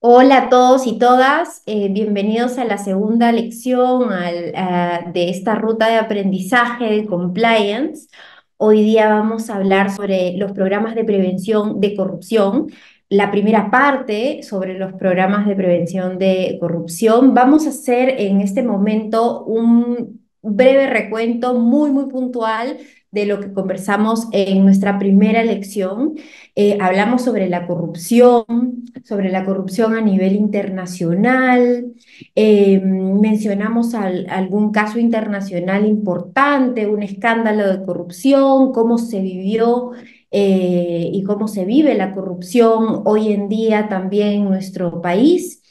Hola a todos y todas, bienvenidos a la segunda lección de esta ruta de aprendizaje de compliance. Hoy día vamos a hablar sobre los programas de prevención de corrupción. La primera parte sobre los programas de prevención de corrupción. Vamos a hacer en este momento un breve recuento muy puntual de lo que conversamos en nuestra primera lección. Hablamos sobre la corrupción a nivel internacional, mencionamos algún caso internacional importante, un escándalo de corrupción, cómo se vivió y cómo se vive la corrupción hoy en día también en nuestro país.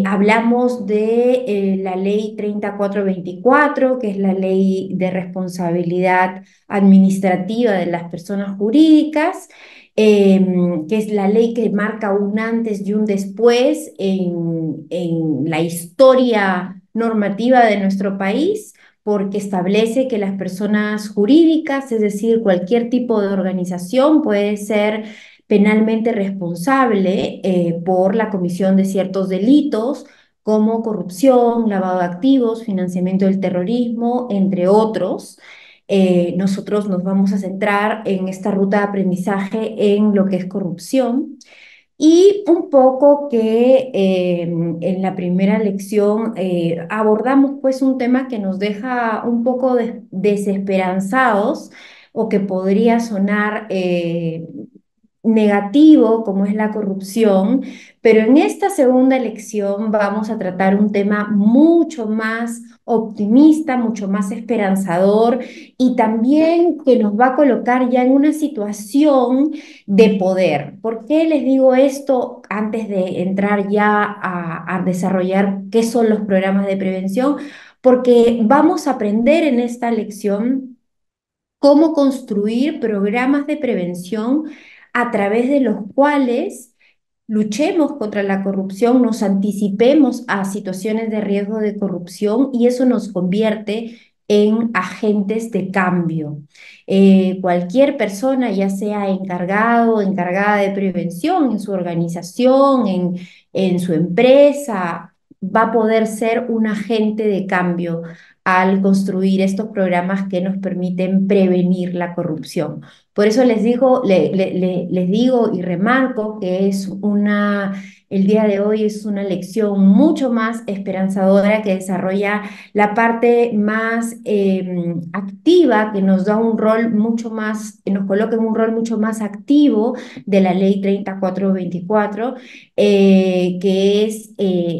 Hablamos de la ley 3424, que es la ley de responsabilidad administrativa de las personas jurídicas, que es la ley que marca un antes y un después en la historia normativa de nuestro país, porque establece que las personas jurídicas, es decir, cualquier tipo de organización, puede ser penalmente responsable por la comisión de ciertos delitos como corrupción, lavado de activos, financiamiento del terrorismo, entre otros. Nosotros nos vamos a centrar en esta ruta de aprendizaje en lo que es corrupción y un poco que en la primera lección abordamos pues un tema que nos deja un poco desesperanzados o que podría sonar negativo como es la corrupción, pero en esta segunda lección vamos a tratar un tema mucho más optimista, mucho más esperanzador y también que nos va a colocar ya en una situación de poder. ¿Por qué les digo esto antes de entrar ya a desarrollar qué son los programas de prevención? Porque vamos a aprender en esta lección cómo construir programas de prevención a través de los cuales luchemos contra la corrupción, nos anticipemos a situaciones de riesgo de corrupción y eso nos convierte en agentes de cambio. Cualquier persona, ya sea encargado o encargada de prevención en su organización, en su empresa, va a poder ser un agente de cambio al construir estos programas que nos permiten prevenir la corrupción. Por eso les digo, les digo y remarco que el día de hoy es una lección mucho más esperanzadora que desarrolla la parte más activa, que nos da un rol mucho más, que nos coloca en un rol mucho más activo de la ley 3424, que es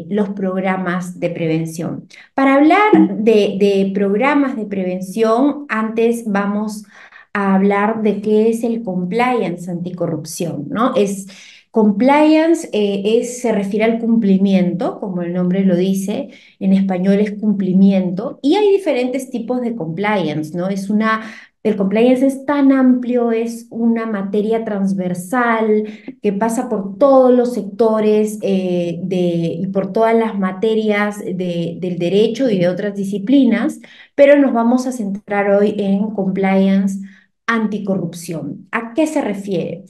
los programas de prevención. Para hablar de programas de prevención, antes vamos a hablar de qué es el compliance anticorrupción, ¿no? Compliance se refiere al cumplimiento, como el nombre lo dice, en español es cumplimiento, y hay diferentes tipos de compliance, ¿no? El compliance es tan amplio, es una materia transversal que pasa por todos los sectores y por todas las materias del derecho y de otras disciplinas, pero nos vamos a centrar hoy en compliance anticorrupción. ¿A qué se refiere?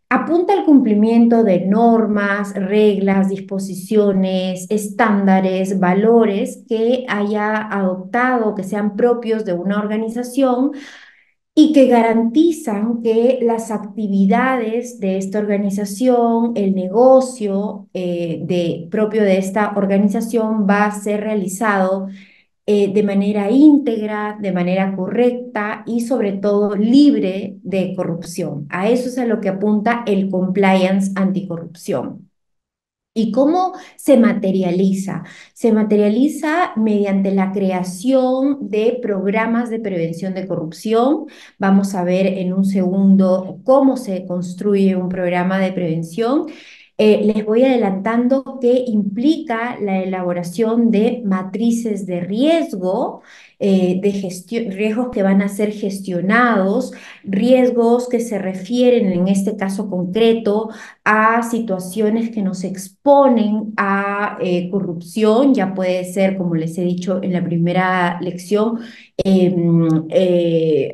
Apunta al cumplimiento de normas, reglas, disposiciones, estándares, valores que haya adoptado, que sean propios de una organización y que garantizan que las actividades de esta organización, el negocio propio de esta organización va a ser realizado de manera íntegra, de manera correcta y sobre todo libre de corrupción. A eso es a lo que apunta el compliance anticorrupción. ¿Y cómo se materializa? Se materializa mediante la creación de programas de prevención de corrupción. Vamos a ver en un segundo cómo se construye un programa de prevención. Les voy adelantando que implica la elaboración de matrices de riesgo, riesgos que van a ser gestionados, riesgos que se refieren en este caso concreto a situaciones que nos exponen a corrupción, ya puede ser, como les he dicho en la primera lección,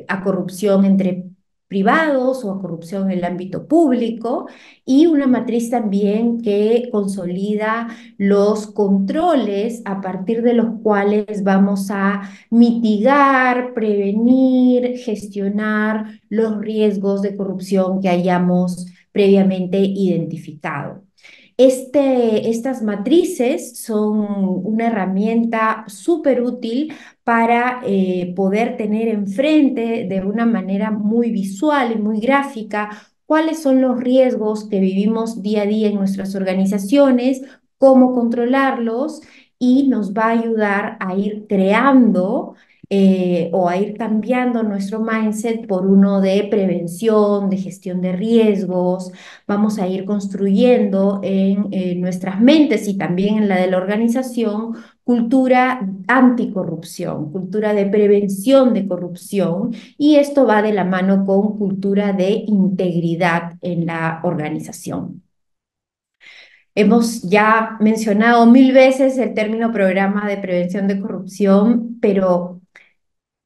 a corrupción entre privados o corrupción en el ámbito público, y una matriz también que consolida los controles a partir de los cuales vamos a mitigar, prevenir, gestionar los riesgos de corrupción que hayamos previamente identificado. Estas matrices son una herramienta súper útil para poder tener enfrente de una manera muy visual y muy gráfica cuáles son los riesgos que vivimos día a día en nuestras organizaciones, cómo controlarlos, y nos va a ayudar a ir creando o a ir cambiando nuestro mindset por uno de prevención, de gestión de riesgos. Vamos a ir construyendo en nuestras mentes y también en la de la organización cultura anticorrupción, cultura de prevención de corrupción, y esto va de la mano con cultura de integridad en la organización. Hemos ya mencionado mil veces el término programa de prevención de corrupción, pero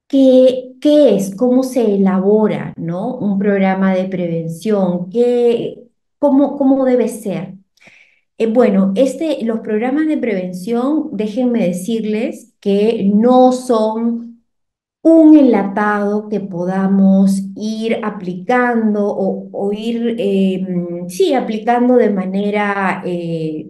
¿qué es? ¿Cómo se elabora, ¿no? Un programa de prevención. ¿Cómo debe ser? Bueno, los programas de prevención, déjenme decirles que no son un enlatado que podamos ir aplicando o ir, sí, aplicando de manera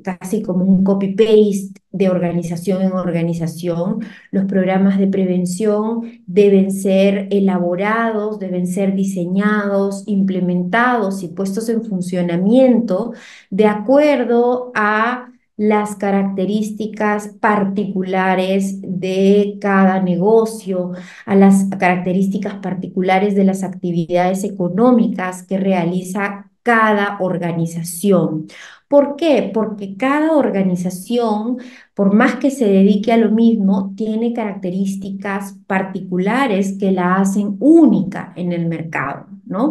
casi como un copy-paste de organización en organización. Los programas de prevención deben ser elaborados, deben ser diseñados, implementados y puestos en funcionamiento de acuerdo a las características particulares de cada negocio, a las características particulares de las actividades económicas que realiza cada organización. ¿Por qué? Porque cada organización, por más que se dedique a lo mismo, tiene características particulares que la hacen única en el mercado, ¿no?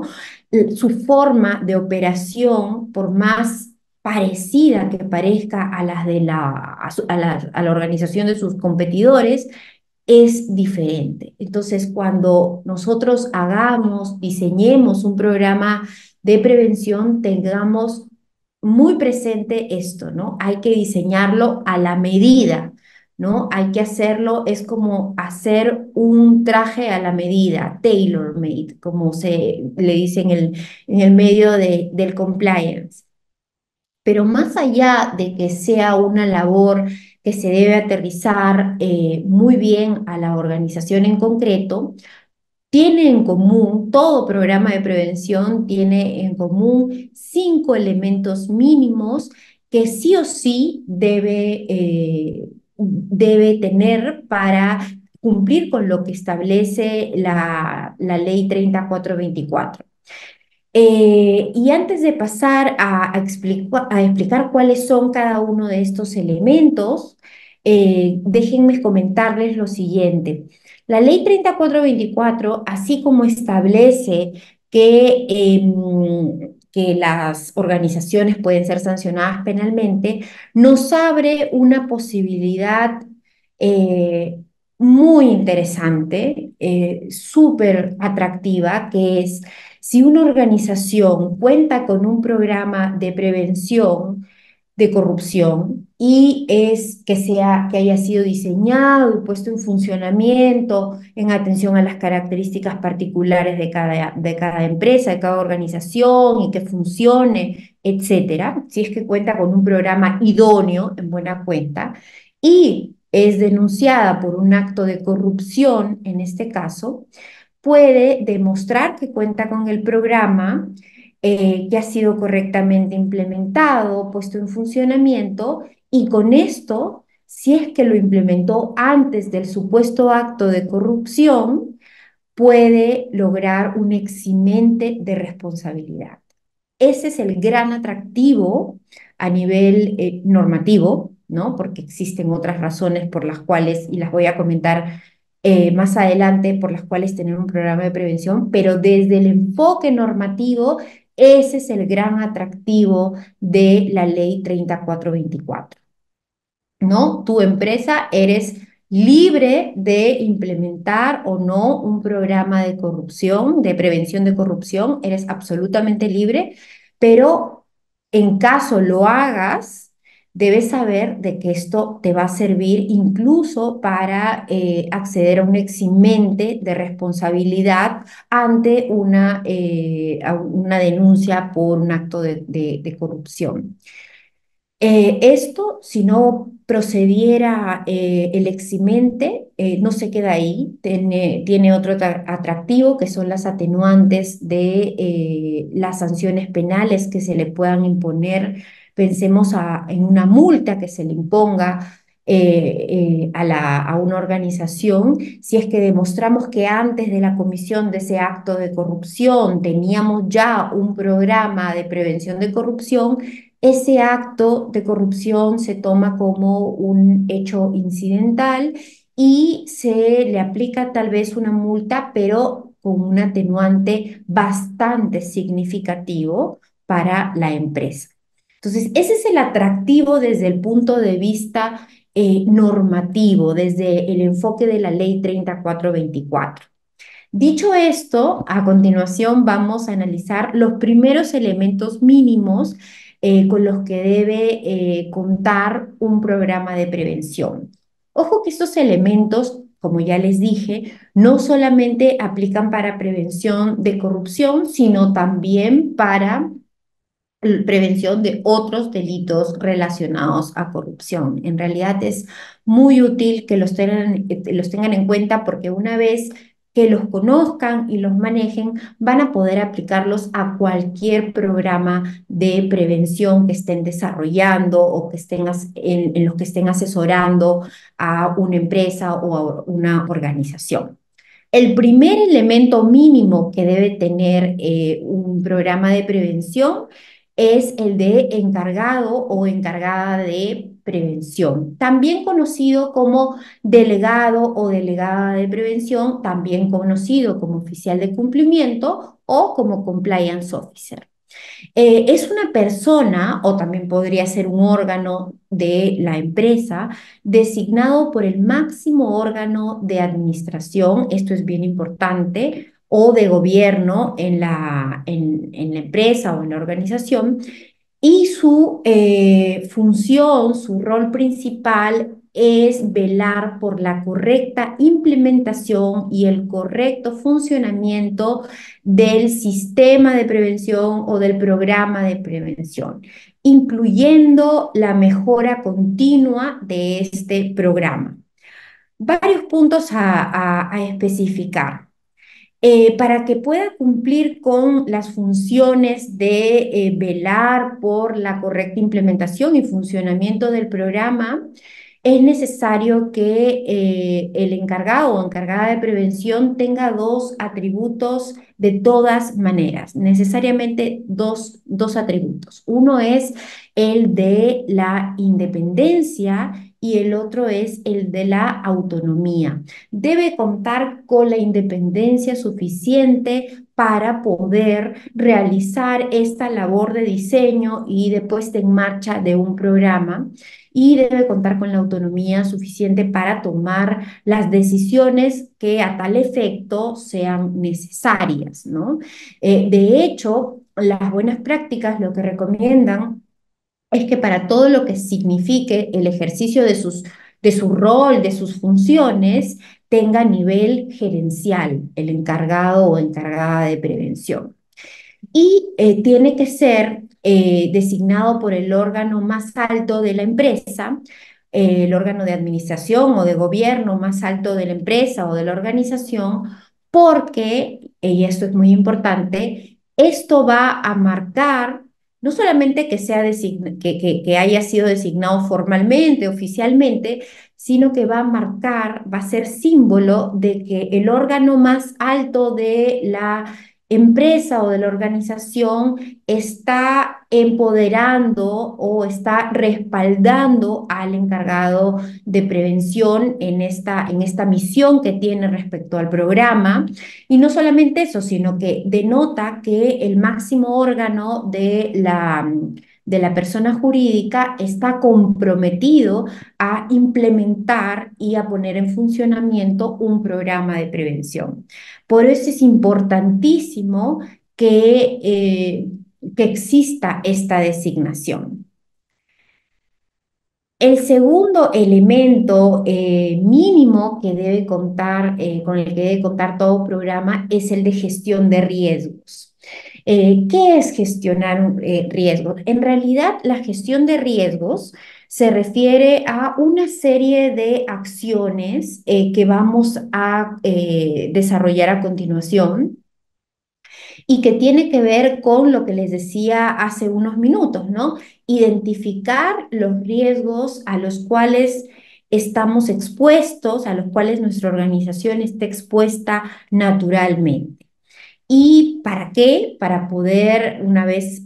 Su forma de operación, por más parecida que parezca a las de a la organización de sus competidores, es diferente. Entonces, cuando nosotros diseñemos un programa de prevención, tengamos muy presente esto, ¿no? Hay que diseñarlo a la medida, ¿no? Hay que hacerlo, es como hacer un traje a la medida, tailor-made, como se le dice en el medio del compliance. Pero más allá de que sea una labor que se debe aterrizar muy bien a la organización en concreto, tiene en común, todo programa de prevención tiene en común 5 elementos mínimos que sí o sí debe tener para cumplir con lo que establece la ley 30424. Y antes de pasar a explicar cuáles son cada uno de estos elementos, déjenme comentarles lo siguiente. La ley 3424, así como establece que las organizaciones pueden ser sancionadas penalmente, nos abre una posibilidad eh, muy interesante, súper atractiva, que es si una organización cuenta con un programa de prevención de corrupción y que haya sido diseñado y puesto en funcionamiento en atención a las características particulares de cada empresa, de cada organización y que funcione, etcétera, si es que cuenta con un programa idóneo en buena cuenta y es denunciada por un acto de corrupción, en este caso, puede demostrar que cuenta con el programa, que ha sido correctamente implementado, puesto en funcionamiento, y con esto, si es que lo implementó antes del supuesto acto de corrupción, puede lograr un eximente de responsabilidad. Ese es el gran atractivo a nivel normativo, ¿no? Porque existen otras razones por las cuales, y las voy a comentar más adelante, por las cuales tener un programa de prevención, pero desde el enfoque normativo, ese es el gran atractivo de la ley 3424. ¿No? Tu empresa eres libre de implementar o no un programa de corrupción, de prevención de corrupción, eres absolutamente libre, pero en caso lo hagas, debes saber de que esto te va a servir incluso para acceder a un eximente de responsabilidad ante a una denuncia por un acto de corrupción. Esto, si no procediera el eximente, no se queda ahí, tiene otro atractivo que son las atenuantes de las sanciones penales que se le puedan imponer. Pensemos en una multa que se le imponga a una organización si es que demostramos que antes de la comisión de ese acto de corrupción teníamos ya un programa de prevención de corrupción. Ese acto de corrupción se toma como un hecho incidental y se le aplica tal vez una multa, pero con un atenuante bastante significativo para la empresa. Entonces, ese es el atractivo desde el punto de vista normativo, desde el enfoque de la Ley 3424. Dicho esto, a continuación vamos a analizar los primeros elementos mínimos con los que debe contar un programa de prevención. Ojo que estos elementos, como ya les dije, no solamente aplican para prevención de corrupción, sino también para prevención de otros delitos relacionados a corrupción. En realidad es muy útil que los tengan en cuenta porque una vez que los conozcan y los manejen, van a poder aplicarlos a cualquier programa de prevención que estén desarrollando o que en los que estén asesorando a una empresa o a una organización. El primer elemento mínimo que debe tener un programa de prevención es el de encargado o encargada de prevención, también conocido como delegado o delegada de prevención, también conocido como oficial de cumplimiento o como compliance officer. Es una persona, o también podría ser un órgano de la empresa, designado por el máximo órgano de administración, esto es bien importante, o de gobierno en la empresa o en la organización, y su función, su rol principal es velar por la correcta implementación y el correcto funcionamiento del sistema de prevención o del programa de prevención, incluyendo la mejora continua de este programa. Varios puntos a especificar. Para que pueda cumplir con las funciones de velar por la correcta implementación y funcionamiento del programa, es necesario que el encargado o encargada de prevención tenga dos atributos de todas maneras, necesariamente dos atributos. Uno es el de la independencia y el otro es el de la autonomía. Debe contar con la independencia suficiente para poder realizar esta labor de diseño y de puesta en marcha de un programa y debe contar con la autonomía suficiente para tomar las decisiones que a tal efecto sean necesarias, ¿no? De hecho, las buenas prácticas lo que recomiendan es que para todo lo que signifique el ejercicio de su rol, de sus funciones, tenga nivel gerencial, el encargado o encargada de prevención. Y tiene que ser designado por el órgano más alto de la empresa, el órgano de administración o de gobierno más alto de la empresa o de la organización, porque, y esto es muy importante, esto va a marcar no solamente que que haya sido designado formalmente, oficialmente, sino que va a marcar, va a ser símbolo de que el órgano más alto de la empresa o de la organización está empoderando o está respaldando al encargado de prevención en esta misión que tiene respecto al programa. Y no solamente eso, sino que denota que el máximo órgano de la persona jurídica está comprometido a implementar y a poner en funcionamiento un programa de prevención. Por eso es importantísimo que exista esta designación. El segundo elemento mínimo que debe contar, con el que debe contar todo programa es el de gestión de riesgos. ¿Qué es gestionar riesgos? En realidad, la gestión de riesgos se refiere a una serie de acciones que vamos a desarrollar a continuación y que tiene que ver con lo que les decía hace unos minutos, ¿no? Identificar los riesgos a los cuales estamos expuestos, a los cuales nuestra organización está expuesta naturalmente. ¿Y para qué? Para poder, una vez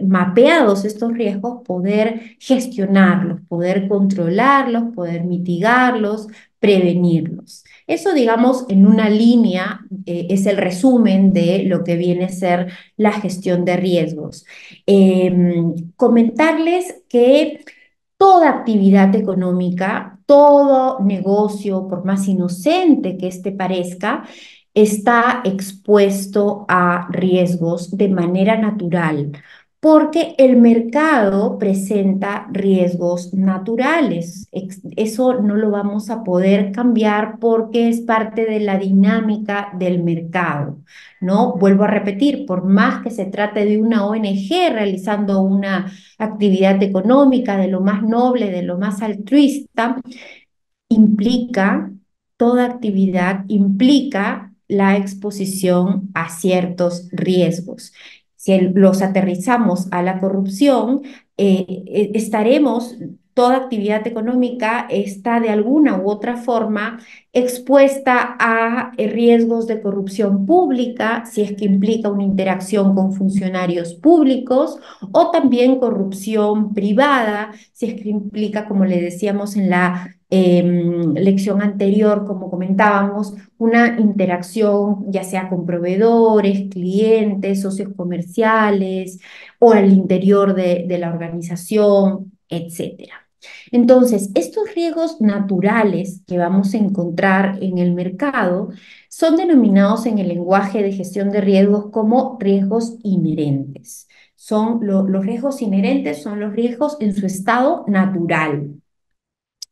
mapeados estos riesgos, poder gestionarlos, poder controlarlos, poder mitigarlos, prevenirlos. Eso, digamos, en una línea, es el resumen de lo que viene a ser la gestión de riesgos. Comentarles que toda actividad económica, todo negocio, por más inocente que éste parezca, está expuesto a riesgos de manera natural, porque el mercado presenta riesgos naturales. Eso no lo vamos a poder cambiar porque es parte de la dinámica del mercado, ¿no? Vuelvo a repetir, por más que se trate de una ONG realizando una actividad económica de lo más noble, de lo más altruista, implica, toda actividad implica la exposición a ciertos riesgos. Si los aterrizamos a la corrupción, estaremos, toda actividad económica está de alguna u otra forma expuesta a riesgos de corrupción pública, si es que implica una interacción con funcionarios públicos, o también corrupción privada, si es que implica, como le decíamos en la lección anterior, como comentábamos, una interacción ya sea con proveedores, clientes, socios comerciales o al interior de la organización, etcétera. Entonces, estos riesgos naturales que vamos a encontrar en el mercado son denominados en el lenguaje de gestión de riesgos como riesgos inherentes. Los riesgos inherentes son los riesgos en su estado natural.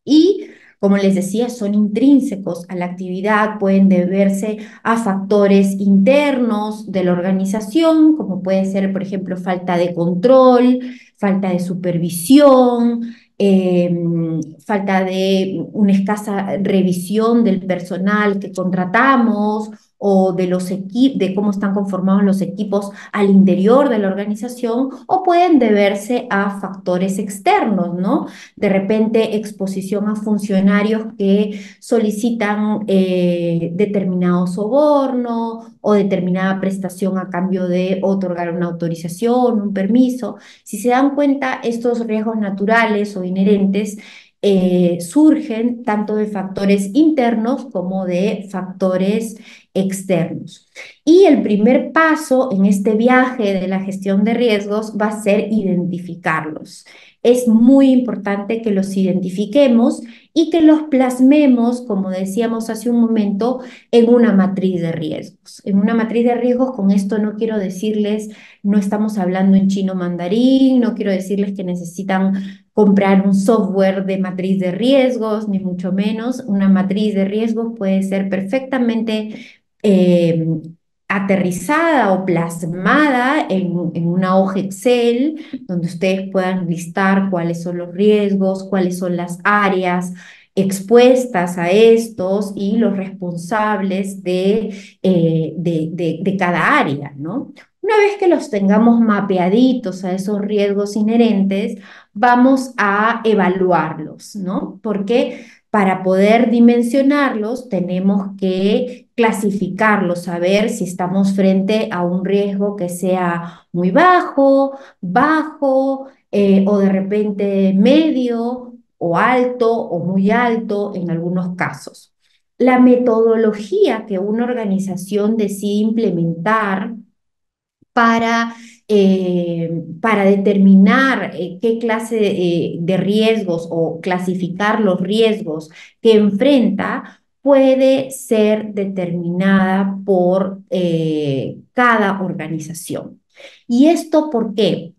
Y, como les decía, son intrínsecos a la actividad, pueden deberse a factores internos de la organización, como puede ser, por ejemplo, falta de control, falta de supervisión, falta de una escasa revisión del personal que contratamos o de los equipos, de cómo están conformados los equipos al interior de la organización, o pueden deberse a factores externos, ¿no? De repente exposición a funcionarios que solicitan determinado soborno o determinada prestación a cambio de otorgar una autorización, un permiso. Si se dan cuenta, estos riesgos naturales o inherentes surgen tanto de factores internos como de factores externos. Y el primer paso en este viaje de la gestión de riesgos va a ser identificarlos. Es muy importante que los identifiquemos y que los plasmemos, como decíamos hace un momento, en una matriz de riesgos. En una matriz de riesgos, con esto no quiero decirles, no estamos hablando en chino mandarín, no quiero decirles que necesitan comprar un software de matriz de riesgos, ni mucho menos. Una matriz de riesgos puede ser perfectamente eh, aterrizada o plasmada en una hoja Excel, donde ustedes puedan listar cuáles son los riesgos, cuáles son las áreas expuestas a estos y los responsables de cada área, ¿no? Una vez que los tengamos mapeaditos a esos riesgos inherentes, vamos a evaluarlos, ¿no? Porque para poder dimensionarlos tenemos que clasificarlos, saber si estamos frente a un riesgo que sea muy bajo, bajo, o de repente medio o alto o muy alto en algunos casos. La metodología que una organización decide implementar para para determinar qué clase de riesgos o clasificar los riesgos que enfrenta puede ser determinada por cada organización. ¿Y esto por qué?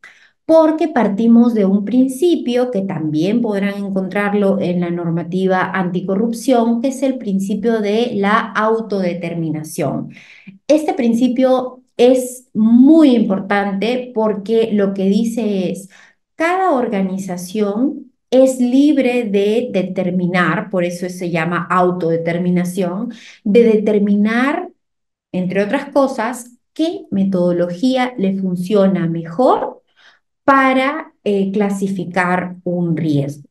Porque partimos de un principio que también podrán encontrarlo en la normativa anticorrupción, que es el principio de la autodeterminación. Este principio es muy importante porque lo que dice es, cada organización es libre de determinar, por eso se llama autodeterminación, de determinar, entre otras cosas, qué metodología le funciona mejor para clasificar un riesgo.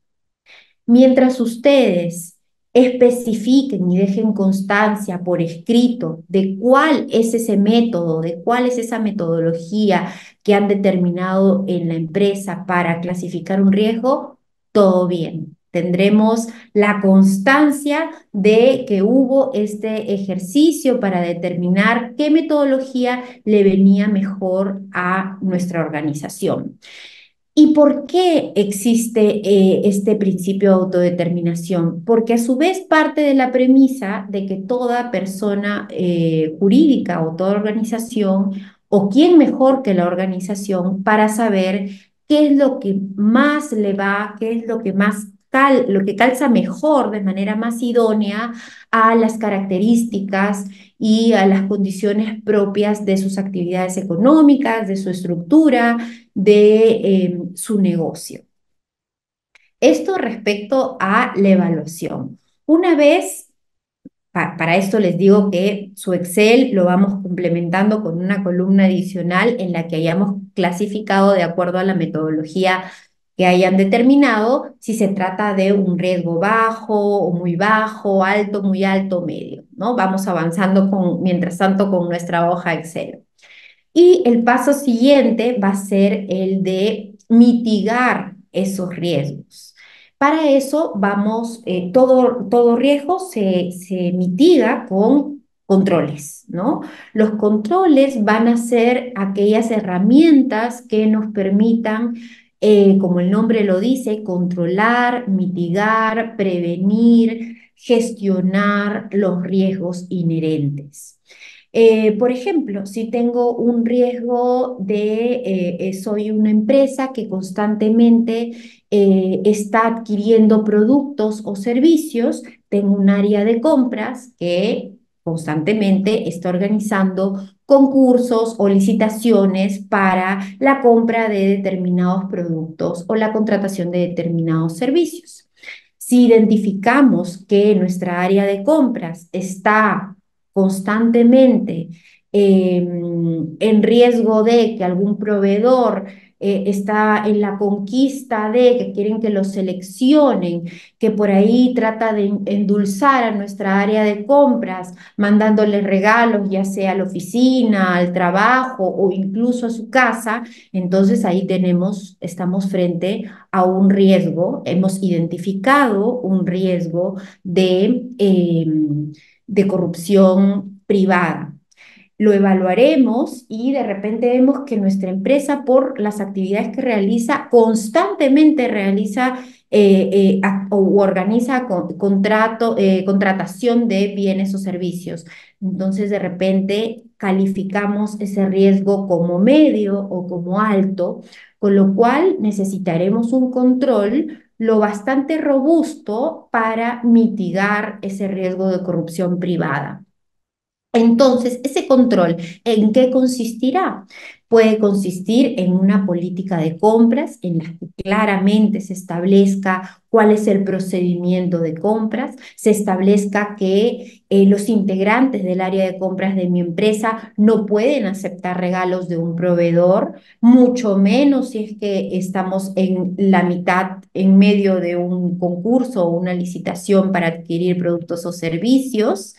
Mientras ustedes especifiquen y dejen constancia por escrito de cuál es ese método, de cuál es esa metodología que han determinado en la empresa para clasificar un riesgo, todo bien. Tendremos la constancia de que hubo este ejercicio para determinar qué metodología le venía mejor a nuestra organización. ¿Y por qué existe este principio de autodeterminación? Porque a su vez parte de la premisa de que toda persona jurídica o toda organización, o quién mejor que la organización para saber qué es lo que más le va, qué es lo que más lo que calza mejor de manera más idónea a las características y a las condiciones propias de sus actividades económicas, de su estructura, de su negocio. Esto respecto a la evaluación. Una vez, para esto les digo que su Excel lo vamos complementando con una columna adicional en la que hayamos clasificado de acuerdo a la metodología que hayan determinado si se trata de un riesgo bajo o muy bajo, alto, muy alto, medio, ¿no? Vamos avanzando mientras tanto con nuestra hoja Excel. Y el paso siguiente va a ser el de mitigar esos riesgos. Para eso vamos, todo riesgo se mitiga con controles, ¿no? Los controles van a ser aquellas herramientas que nos permitan, como el nombre lo dice, controlar, mitigar, prevenir, gestionar los riesgos inherentes. Por ejemplo, si tengo un riesgo soy una empresa que constantemente está adquiriendo productos o servicios, tengo un área de compras que constantemente está organizando concursos o licitaciones para la compra de determinados productos o la contratación de determinados servicios. Si identificamos que nuestra área de compras está constantemente en riesgo de que algún proveedor está en la conquista de que quieren que lo seleccionen, que por ahí trata de endulzar a nuestra área de compras, mandándole regalos, ya sea a la oficina, al trabajo o incluso a su casa, entonces ahí estamos frente a un riesgo, hemos identificado un riesgo de corrupción privada. Lo evaluaremos y de repente vemos que nuestra empresa, por las actividades que realiza, constantemente realiza o organiza contratación de bienes o servicios. Entonces, de repente, calificamos ese riesgo como medio o como alto, con lo cual necesitaremos un control lo bastante robusto para mitigar ese riesgo de corrupción privada. Entonces, ese control, ¿en qué consistirá? Puede consistir en una política de compras en la que claramente se establezca cuál es el procedimiento de compras, se establezca que los integrantes del área de compras de mi empresa no pueden aceptar regalos de un proveedor, mucho menos si es que estamos en la mitad, en medio de un concurso o una licitación para adquirir productos o servicios.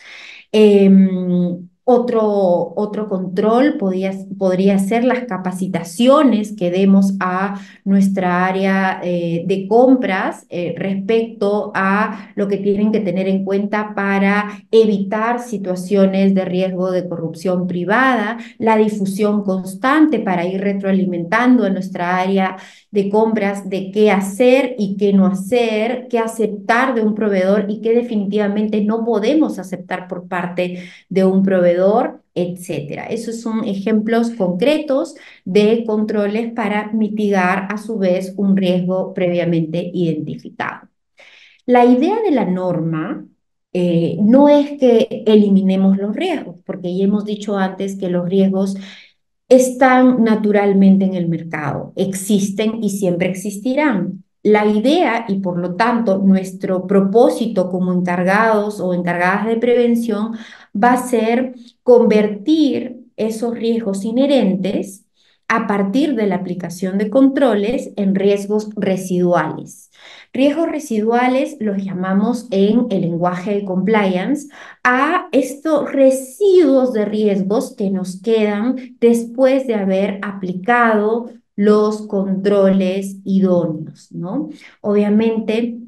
Otro control podría ser las capacitaciones que demos a nuestra área de compras respecto a lo que tienen que tener en cuenta para evitar situaciones de riesgo de corrupción privada, la difusión constante para ir retroalimentando en nuestra área de compras de qué hacer y qué no hacer, qué aceptar de un proveedor y qué definitivamente no podemos aceptar por parte de un proveedor, etcétera. Esos son ejemplos concretos de controles para mitigar a su vez un riesgo previamente identificado. La idea de la norma no es que eliminemos los riesgos, porque ya hemos dicho antes que los riesgos están naturalmente en el mercado, existen y siempre existirán. La idea y por lo tanto nuestro propósito como encargados o encargadas de prevención va a ser convertir esos riesgos inherentes a partir de la aplicación de controles en riesgos residuales. Riesgos residuales los llamamos en el lenguaje de compliance a estos residuos de riesgos que nos quedan después de haber aplicado los controles idóneos, ¿no? Obviamente,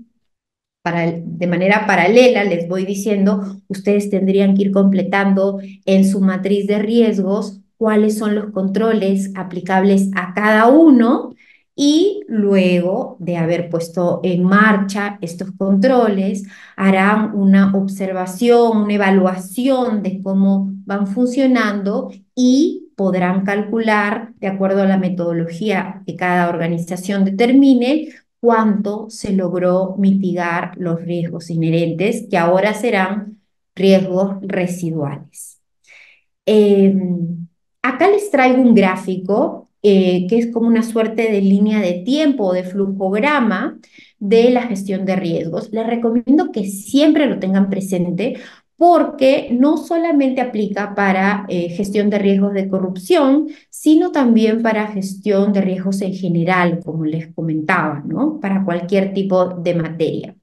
de manera paralela, les voy diciendo, ustedes tendrían que ir completando en su matriz de riesgos cuáles son los controles aplicables a cada uno y luego de haber puesto en marcha estos controles, harán una observación, una evaluación de cómo van funcionando y podrán calcular, de acuerdo a la metodología que cada organización determine, cuánto se logró mitigar los riesgos inherentes, que ahora serán riesgos residuales. Eh, Acá les traigo un gráfico que es como una suerte de línea de tiempo o de flujograma de la gestión de riesgos. Les recomiendo que siempre lo tengan presente porque no solamente aplica para gestión de riesgos de corrupción, sino también para gestión de riesgos en general, como les comentaba, ¿no? Para cualquier tipo de materia.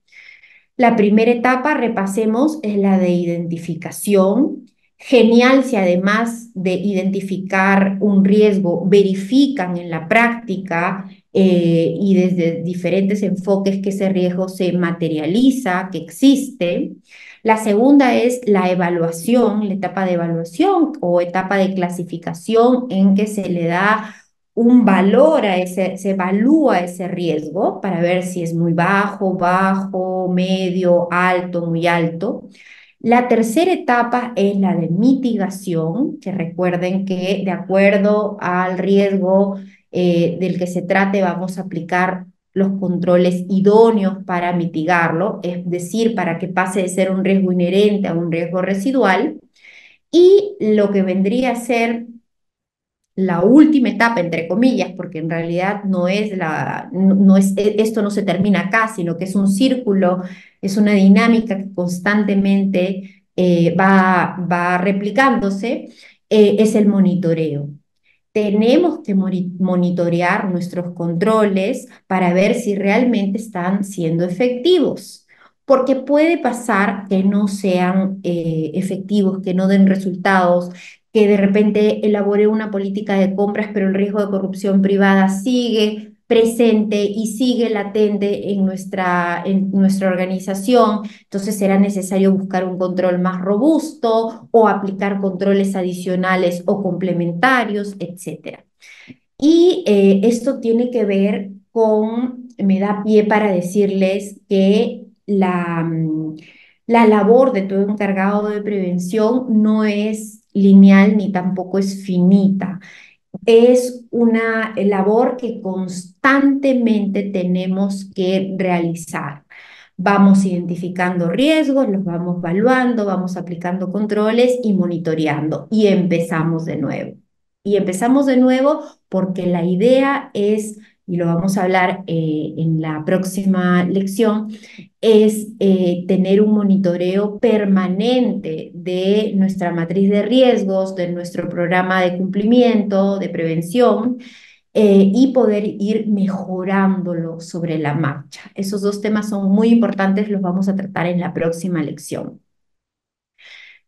La primera etapa, repasemos, es la de identificación. Genial si además de identificar un riesgo, verifican en la práctica y desde diferentes enfoques que ese riesgo se materializa, que existe. La segunda es la evaluación, la etapa de evaluación o etapa de clasificación en que se le da un valor a ese, se evalúa ese riesgo para ver si es muy bajo, bajo, medio, alto, muy alto. La tercera etapa es la de mitigación, que recuerden que de acuerdo al riesgo del que se trate vamos a aplicar los controles idóneos para mitigarlo, es decir, para que pase de ser un riesgo inherente a un riesgo residual. Y lo que vendría a ser la última etapa, entre comillas, porque en realidad no es, esto no se termina acá, sino que es un círculo, es una dinámica que constantemente va replicándose, es el monitoreo. Tenemos que monitorear nuestros controles para ver si realmente están siendo efectivos, porque puede pasar que no sean efectivos, que no den resultados, que de repente elabore una política de compras, pero el riesgo de corrupción privada sigue presente y sigue latente en nuestra organización. Entonces será necesario buscar un control más robusto o aplicar controles adicionales o complementarios, etcétera. Y esto tiene que ver con, me da pie para decirles que la labor de todo encargado de prevención no es lineal ni tampoco es finita. Es una labor que constantemente tenemos que realizar. Vamos identificando riesgos, los vamos evaluando, vamos aplicando controles y monitoreando y empezamos de nuevo. Y empezamos de nuevo porque la idea es, y lo vamos a hablar en la próxima lección, es tener un monitoreo permanente de nuestra matriz de riesgos, de nuestro programa de cumplimiento, de prevención, y poder ir mejorándolo sobre la marcha. Esos dos temas son muy importantes, los vamos a tratar en la próxima lección.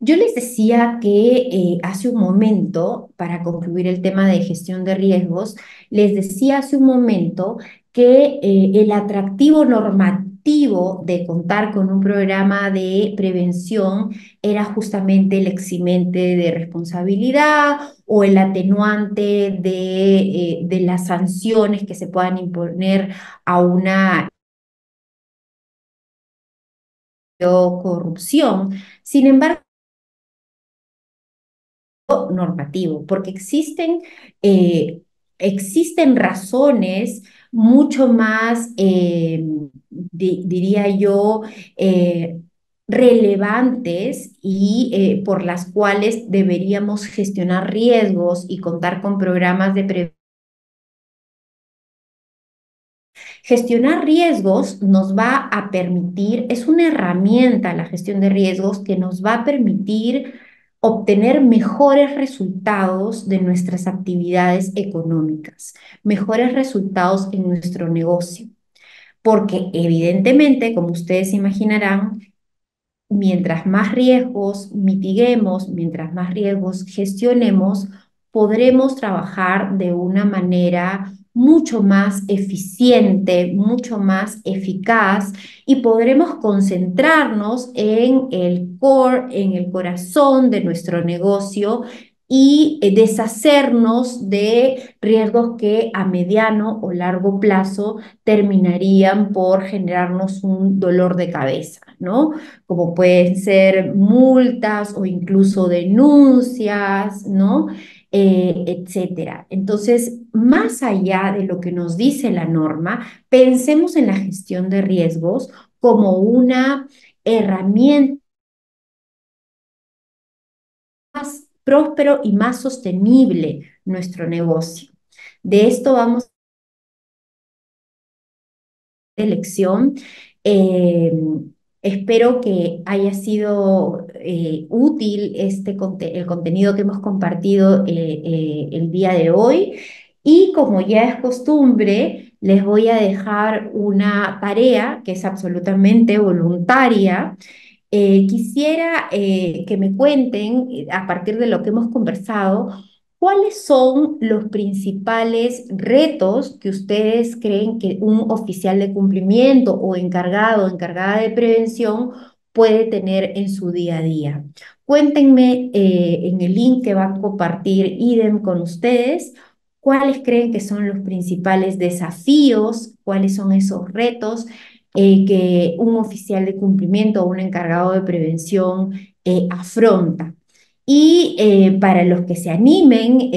Yo les decía que hace un momento, para concluir el tema de gestión de riesgos, les decía hace un momento que el atractivo normativo de contar con un programa de prevención era justamente el eximente de responsabilidad o el atenuante de las sanciones que se puedan imponer a una corrupción. Sin embargo, normativo, porque existen razones mucho más, diría yo, eh, relevantes y por las cuales deberíamos gestionar riesgos y contar con programas de prevención. Gestionar riesgos nos va a permitir, es una herramienta la gestión de riesgos que nos va a permitir obtener mejores resultados de nuestras actividades económicas, mejores resultados en nuestro negocio, porque evidentemente, como ustedes imaginarán, mientras más riesgos mitiguemos, mientras más riesgos gestionemos, podremos trabajar de una manera mucho más eficiente, mucho más eficaz y podremos concentrarnos en el core, en el corazón de nuestro negocio y deshacernos de riesgos que a mediano o largo plazo terminarían por generarnos un dolor de cabeza, ¿no? Como pueden ser multas o incluso denuncias, ¿no? Etcétera. Entonces, más allá de lo que nos dice la norma, pensemos en la gestión de riesgos como una herramienta más próspero y más sostenible nuestro negocio. De esto vamos elección. Eh, Espero que haya sido útil el contenido que hemos compartido el día de hoy. Y como ya es costumbre, les voy a dejar una tarea que es absolutamente voluntaria. Quisiera que me cuenten, a partir de lo que hemos conversado, ¿cuáles son los principales retos que ustedes creen que un oficial de cumplimiento o encargado o encargada de prevención puede tener en su día a día? Cuéntenme en el link que va a compartir IDEM con ustedes, cuáles creen que son los principales desafíos, cuáles son esos retos que un oficial de cumplimiento o un encargado de prevención afronta. Y para los que se animen,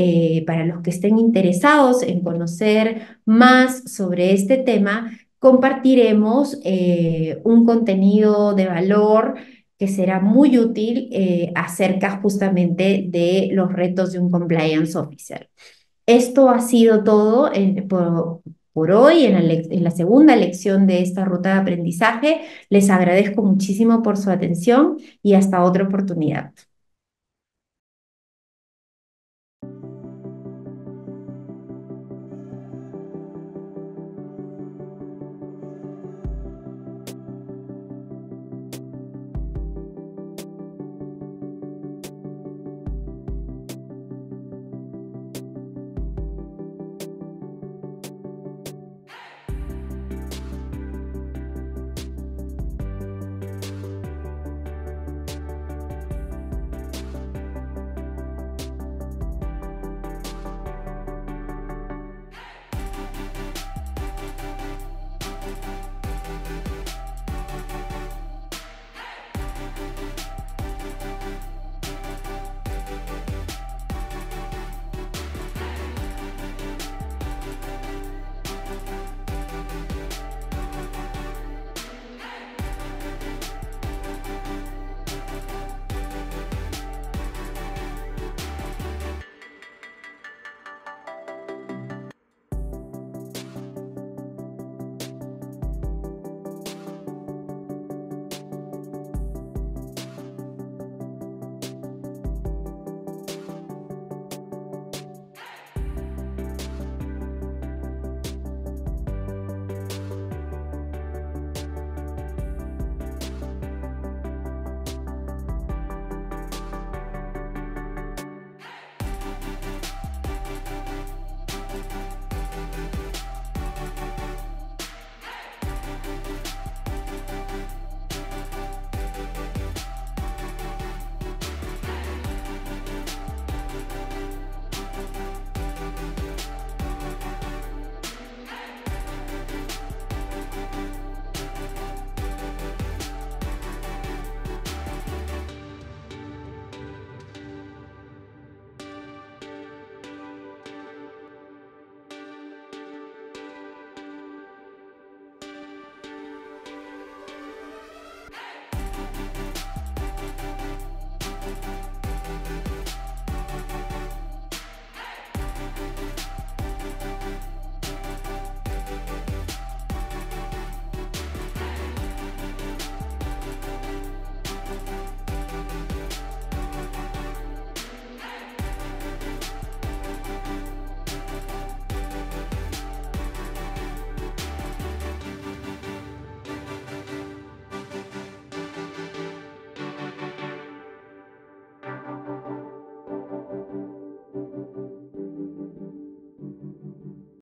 para los que estén interesados en conocer más sobre este tema, compartiremos un contenido de valor que será muy útil acerca justamente de los retos de un compliance officer. Esto ha sido todo por hoy en la segunda lección de esta ruta de aprendizaje. Les agradezco muchísimo por su atención y hasta otra oportunidad.